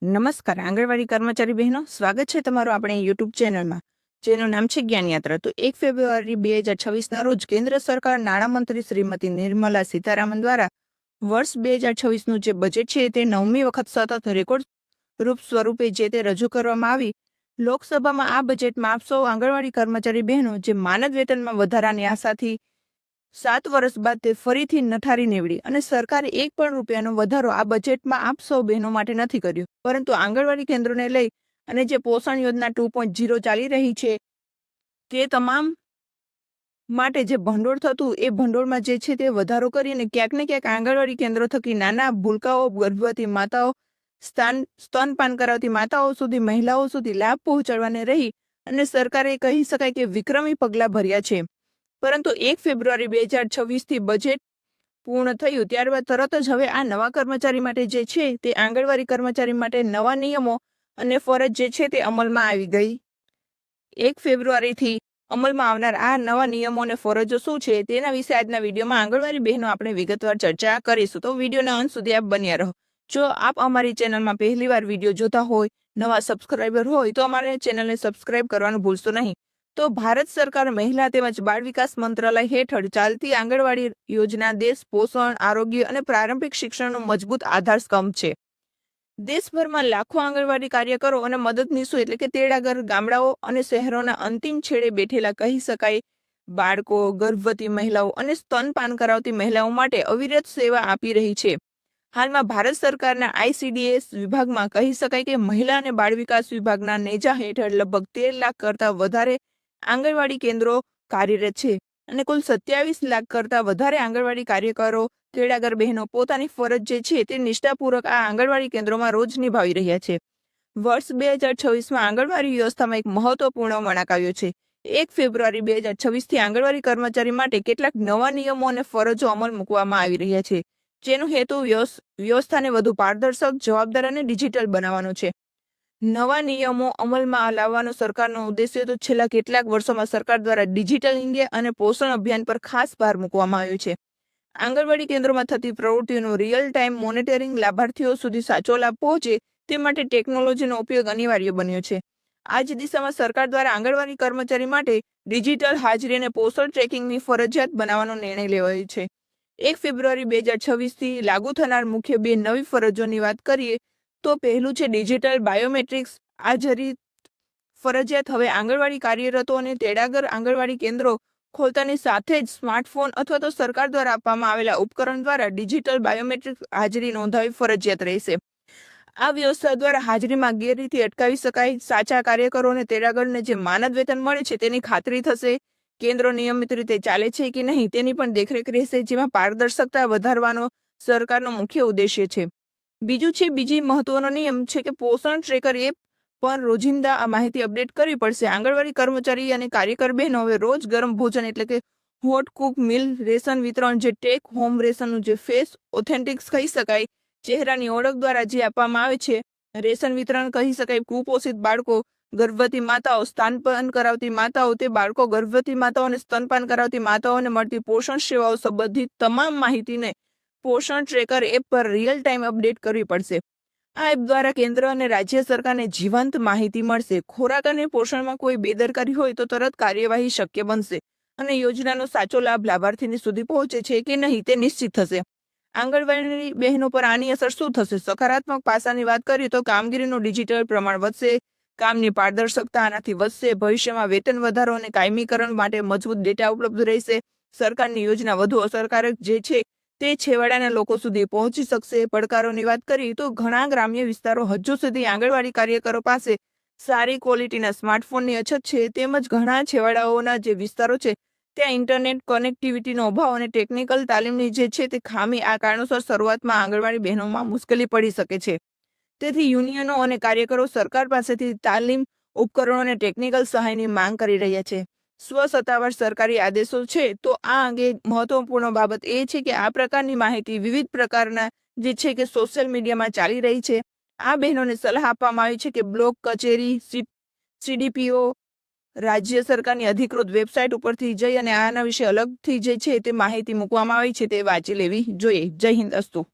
નમસ્કાર આંગણવાડી કર્મચારી બહેનો, સ્વાગત છે તમારું આપણે યુટ્યુબ ચેનલમાં, જેનું નામ છે જ્ઞાન યાત્રા. તો 1 ફેબ્રુઆરી 2026ના રોજ કેન્દ્ર સરકાર નાણામંત્રી શ્રીમતી નિર્મલા સીતારામન દ્વારા વર્ષ 2026નું જે બજેટ છે તે 9મી વખત સતત રેકોર્ડ રૂપ સ્વરૂપે જે તે રજૂ કરવામાં આવી. લોકસભામાં આ બજેટમાં આપ સૌ આંગણવાડી કર્મચારી બહેનો જે માનદ વેતનમાં વધારાની આશાથી 7 વર્ષ બાદ તે ફરીથી નઠારી નીવડી અને સરકારે 1 પણ રૂપિયાનો વધારો આ બજેટમાં આપ સૌ બહેનો માટે નથી કર્યો, પરંતુ આંગણવાડી કેન્દ્રોને લઈ અને જે પોષણ યોજના 2.0 ચાલી રહી છે તે તમામ માટે જે ભંડોળ થતું એ ભંડોળમાં જે છે તે વધારો કરીને ક્યાંક ને ક્યાંક આંગણવાડી કેન્દ્રો થકી નાના ભૂલકાઓ, ગર્ભવતી માતાઓ, સ્તનપાન કરાવતી માતાઓ સુધી, મહિલાઓ સુધી લાભ પહોંચાડવાને રહી અને સરકારે કહી શકાય કે વિક્રમી પગલાં ભર્યા છે. પરંતુ 1 ફેબ્રુઆરી 2026થી બજેટ પૂર્ણ થયું ત્યારબાદ તરત જ હવે આ નવા કર્મચારી માટે જે છે તે આંગણવાડી કર્મચારી માટે નવા નિયમો અને ફરજ જે છે તે અમલમાં આવી ગઈ. 1 ફેબ્રુઆરીથી અમલમાં આવનાર આ નવા નિયમો અને ફરજો શું છે તેના વિશે આજના વિડીયોમાં આંગણવાડી બહેનો આપણે વિગતવાર ચર્ચા કરીશું. તો વિડીયોના અંત સુધી આપ બન્યા રહો. જો આપ અમારી ચેનલમાં પહેલીવાર વિડીયો જોતા હોય, નવા સબસ્ક્રાઈબર હોય તો અમારી ચેનલને સબસ્ક્રાઈબ કરવાનું ભૂલશો નહીં. તો ભારત સરકાર મહિલા તેમજ બાળ વિકાસ મંત્રાલય હેઠળ ચાલતી આંગણવાડી યોજના દેશ પોષણ, આરોગ્ય અને પ્રારંભિક શિક્ષણનો મજબૂત આધારસ્તંભ છે. દેશભરમાં લાખો આંગણવાડી કાર્યકરો અને મદદનીશો એટલે કે તેડાગર ગામડાઓ અને શહેરોના અંતિમ છેડે બેઠેલા કહી શકાય બાળકો, ગર્ભવતી મહિલાઓ અને સ્તનપાન કરાવતી મહિલાઓ માટે અવિરત સેવા આપી રહી છે. હાલમાં ભારત સરકારના ICDS વિભાગમાં કહી શકાય કે મહિલા અને બાળ વિકાસ વિભાગના નેજા હેઠળ લગભગ 13 લાખ કરતાં વધારે આંગણવાડી કેન્દ્રો કાર્યરત છે અને કુલ 27 લાખ કરતાં વધારે આંગણવાડી કાર્યકરો, તેડાગર બહેનો પોતાની ફરજ જે છે તે નિષ્ઠાપૂર્વક આ આંગણવાડી કેન્દ્રોમાં રોજ નિભાવી રહ્યા છે. વર્ષ 2026માં આંગણવાડી વ્યવસ્થામાં એક મહત્વપૂર્ણ વળાંક આવ્યો છે. 1 ફેબ્રુઆરી 2026થી આંગણવાડી કર્મચારી માટે કેટલાક નવા નિયમો અને ફરજો અમલ મૂકવામાં આવી રહ્યા છે, જેનો હેતુ વ્યવસ્થાને વધુ પારદર્શક, જવાબદાર અને ડિજિટલ બનાવવાનો છે. નવા નિયમો અમલમાં લાવવાનો સરકારનો ઉદ્દેશ્ય તો છેલ્લા કેટલાક વર્ષોમાં સરકાર દ્વારા ડિજિટલ ઇન્ડિયા અને પોષણ અભિયાન પર ખાસ ભાર મૂકવામાં આવ્યો છે. આંગણવાડી કેન્દ્રોમાં થતી પ્રવૃત્તિઓનું રિયલ ટાઈમ મોનિટરિંગ, લાભાર્થીઓ સુધી સાચો લાભ પહોંચે તે માટે ટેકનોલોજીનો ઉપયોગ અનિવાર્ય બન્યો છે. આ જ દિશામાં સરકાર દ્વારા આંગણવાડી કર્મચારી માટે ડિજિટલ હાજરી અને પોષણ ટ્રેકિંગની ફરજિયાત બનાવવાનો નિર્ણય લેવાયો છે. 1 ફેબ્રુઆરી 2026થી લાગુ થનાર મુખ્ય 2 નવી ફરજોની વાત કરીએ તો પહેલું છે ડિજિટલ બાયોમેટ્રિક્સ હાજરી ફરજિયાત. હવે આંગણવાડી કાર્યરતો અને તેડાગર આંગણવાડી કેન્દ્રો ખોલતાની સાથે જ સ્માર્ટફોન અથવા તો સરકાર દ્વારા આપવામાં આવેલા ઉપકરણ દ્વારા ડિજિટલ બાયોમેટ્રિક હાજરી નોંધાવી ફરજિયાત રહેશે. આ વ્યવસ્થા દ્વારા હાજરીમાં ગેરરીતિ અટકાવી શકાય. સાચા કાર્યકરો અને તેડાગરને જે માનદ વેતન મળે છે તેની ખાતરી થશે. કેન્દ્રો નિયમિત રીતે ચાલે છે કે નહીં તેની પણ દેખરેખ રહેશે, જેમાં પારદર્શકતા વધારવાનો સરકારનો મુખ્ય ઉદ્દેશ્ય છે. બીજી મહત્વનો નિયમ છે કે પોષણ ટ્રેકર એપ પર રોજિંદા આ માહિતી અપડેટ કરવી પડશે. આંગણવાડી કર્મચારી અને કાર્યકર બહેનો હવે રોજ ગરમ ભોજન એટલે કે હોટ કુક મિલ રેશન વિતરણ, જે ટેક હોમ રેશનનું જે ફેસ ઓથેન્ટિક્સ કહી શકાય, ચહેરાની ઓળખ દ્વારા જે આપવામાં આવે છે, રેશન વિતરણ કહી શકાય, કુપોષિત બાળકો, ગર્ભવતી માતાઓ, સ્તનપાન કરાવતી માતાઓ, તે બાળકો, ગર્ભવતી માતાઓ અને સ્તનપાન કરાવતી માતાઓને મળતી પોષણ સેવાઓ સંબંધિત તમામ માહિતીને પોષણ ટ્રેકર એપ પર રિયલ ટાઈમ અપડેટ કરવી પડશે. આ એપ દ્વારા કેન્દ્ર અને રાજ્ય સરકારને જીવંત માહિતી મળશે. ખોરાક અને પોષણમાં કોઈ બેદરકારી હોય તો તરત કાર્યવાહી શક્ય બનશે અને યોજનાનો સાચો લાભ લાભાર્થીની સુધી પહોંચે છે કે નહીં તે નિશ્ચિત થશે. આંગણવાડી બહેનો પર આની અસર શું થશે? સકારાત્મક પાસાની વાત કરીએ તો કામગીરીનું ડિજિટલ પ્રમાણ વધશે, કામની પારદર્શકતા આનાથી વધશે, ભવિષ્યમાં વેતન વધારો અને કાયમીકરણ માટે મજબૂત ડેટા ઉપલબ્ધ રહેશે. સરકારની યોજના વધુ અસરકારક જે છે તે છેવાડાના લોકો સુધી પહોંચી શકશે. પડકારોની વાત કરીએ તો ઘણા ગ્રામ્ય વિસ્તારો હજુ સુધી આંગણવાડી કાર્યકરો પાસે સારી ક્વોલિટીના સ્માર્ટફોનની અછત છે, તેમજ ઘણા છેવાડાઓના જે વિસ્તારો છે ત્યાં ઇન્ટરનેટ કનેક્ટિવિટીનો અભાવ અને ટેકનિકલ તાલીમની જે છે તે ખામી આ કારણોસર શરૂઆતમાં આંગણવાડી બહેનોમાં મુશ્કેલી પડી શકે છે. તેથી યુનિયનો અને કાર્યકરો સરકાર પાસેથી તાલીમ, ઉપકરણો અને ટેકનિકલ સહાયની માંગ કરી રહ્યા છે. સ્વસત્તાવાર સરકારી આદેશો છે તો આ અંગે મહત્વપૂર્ણ બાબત એ છે કે આ પ્રકારની માહિતી વિવિધ પ્રકારના જે છે કે સોશિયલ મીડિયામાં ચાલી રહી છે. આ બહેનોને સલાહ આપવામાં આવી છે કે બ્લોક કચેરી, CDPO, રાજ્ય સરકારની અધિકૃત વેબસાઇટ ઉપરથી જઈ અને આના વિશે અલગથી જે છે તે માહિતી મૂકવામાં આવી છે તે વાંચી લેવી જોઈએ. જય હિન્દ. અસ્તુ.